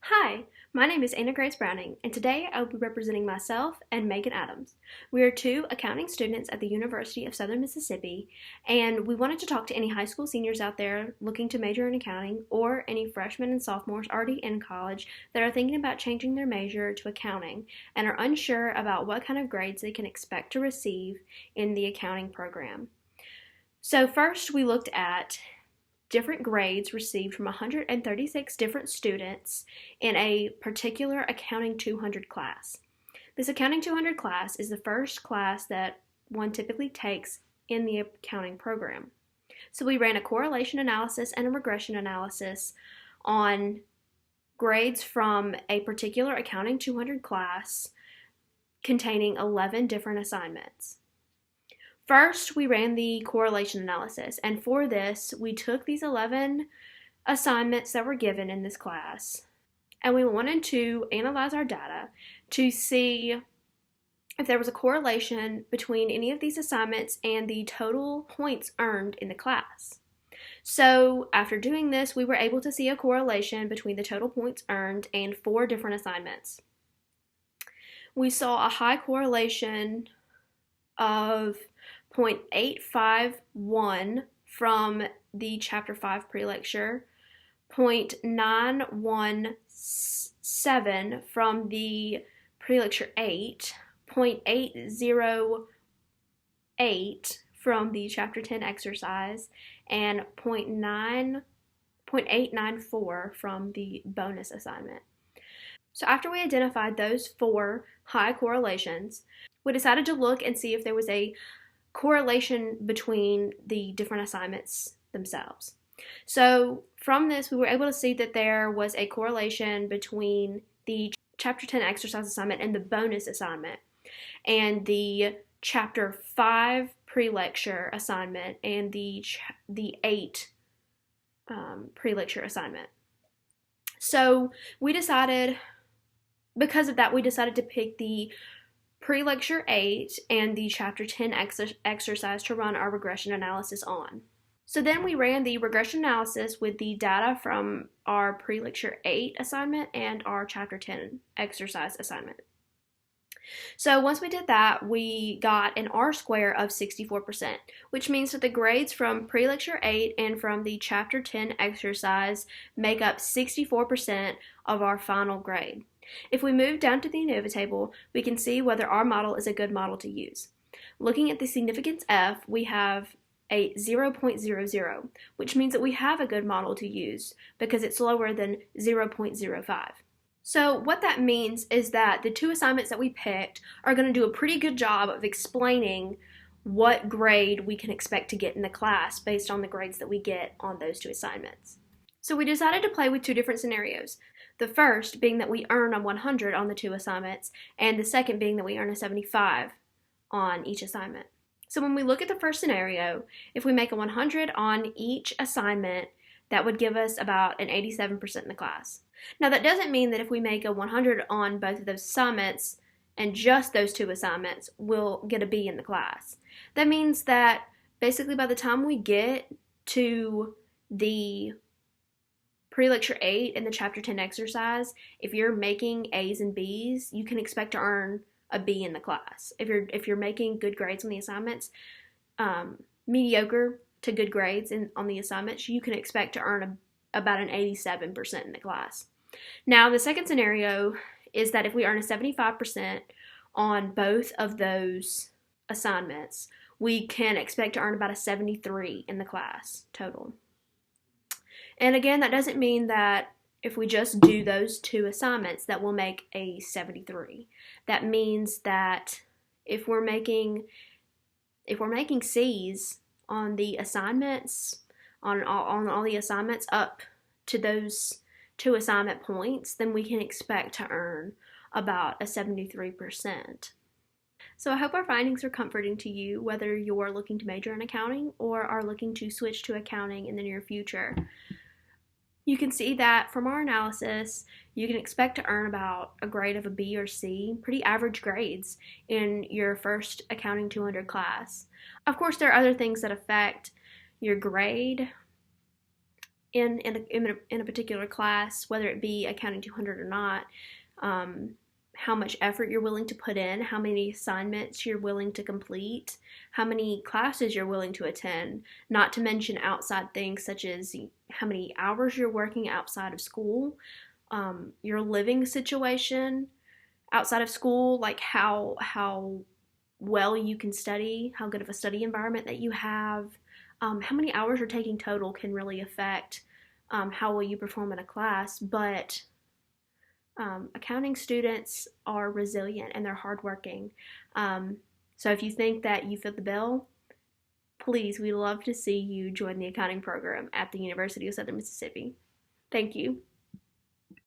Hi, my name is Anna Grace Browning, and today I will be representing myself and Megan Adams. We are two accounting students at the University of Southern Mississippi, and we wanted to talk to any high school seniors out there looking to major in accounting or any freshmen and sophomores already in college that are thinking about changing their major to accounting and are unsure about what kind of grades they can expect to receive in the accounting program. So, first, we looked at different grades received from 136 different students in a particular Accounting 200 class. This Accounting 200 class is the first class that one typically takes in the accounting program. So we ran a correlation analysis and a regression analysis on grades from a particular Accounting 200 class containing 11 different assignments. First, we ran the correlation analysis, and for this, we took these 11 assignments that were given in this class, and we wanted to analyze our data to see if there was a correlation between any of these assignments and the total points earned in the class. So, after doing this, we were able to see a correlation between the total points earned and 4 different assignments. We saw a high correlation of 0.851 from the Chapter 5 pre-lecture, 0.917 from the pre-lecture 8, 0.808 from the Chapter 10 exercise, and 0.894 from the bonus assignment. So after we identified those 4 high correlations, we decided to look and see if there was a correlation between the different assignments themselves. So from this, we were able to see that there was a correlation between the Chapter 10 exercise assignment and the bonus assignment, and the Chapter 5 pre-lecture assignment and the 8 pre-lecture assignment. So because of that, we decided to pick the pre-lecture 8 and the Chapter 10 exercise to run our regression analysis on. So then we ran the regression analysis with the data from our pre-lecture 8 assignment and our Chapter 10 exercise assignment. So once we did that, we got an R-square of 64%, which means that the grades from pre-lecture 8 and from the Chapter 10 exercise make up 64% of our final grade. If we move down to the ANOVA table, we can see whether our model is a good model to use. Looking at the significance F, we have a 0.00, which means that we have a good model to use because it's lower than 0.05. So what that means is that the 2 assignments that we picked are going to do a pretty good job of explaining what grade we can expect to get in the class based on the grades that we get on those 2 assignments. So we decided to play with 2 different scenarios. The first being that we earn a 100 on the 2 assignments, and the second being that we earn a 75 on each assignment. So when we look at the first scenario, if we make a 100 on each assignment, that would give us about an 87% in the class. Now that doesn't mean that if we make a 100 on both of those assignments and just those 2 assignments, we'll get a B in the class. That means that basically by the time we get to the pre-lecture 8 and the Chapter 10 exercise, if you're making A's and B's, you can expect to earn a B in the class. If you're making good grades on the assignments, mediocre to good grades on the assignments, you can expect to earn about an 87% in the class. Now, the second scenario is that if we earn a 75% on both of those assignments, we can expect to earn about a 73 in the class total. And again, that doesn't mean that if we just do those 2 assignments that we'll make a 73. That means that if we're making C's on the assignments, on all the assignments up to those 2 assignment points, then we can expect to earn about a 73%. So I hope our findings are comforting to you, whether you're looking to major in accounting or are looking to switch to accounting in the near future. You can see that from our analysis, you can expect to earn about a grade of a B or C, pretty average grades, in your first Accounting 200 class. Of course, there are other things that affect your grade, in a particular class, whether it be accounting 200 or not, how much effort you're willing to put in, how many assignments you're willing to complete, how many classes you're willing to attend, not to mention outside things such as how many hours you're working outside of school, your living situation outside of school, like how well you can study, how good of a study environment that you have, how many hours you're taking total can really affect how well you perform in a class. But accounting students are resilient and they're hardworking. So if you think that you fit the bill, please, we'd love to see you join the accounting program at the University of Southern Mississippi. Thank you.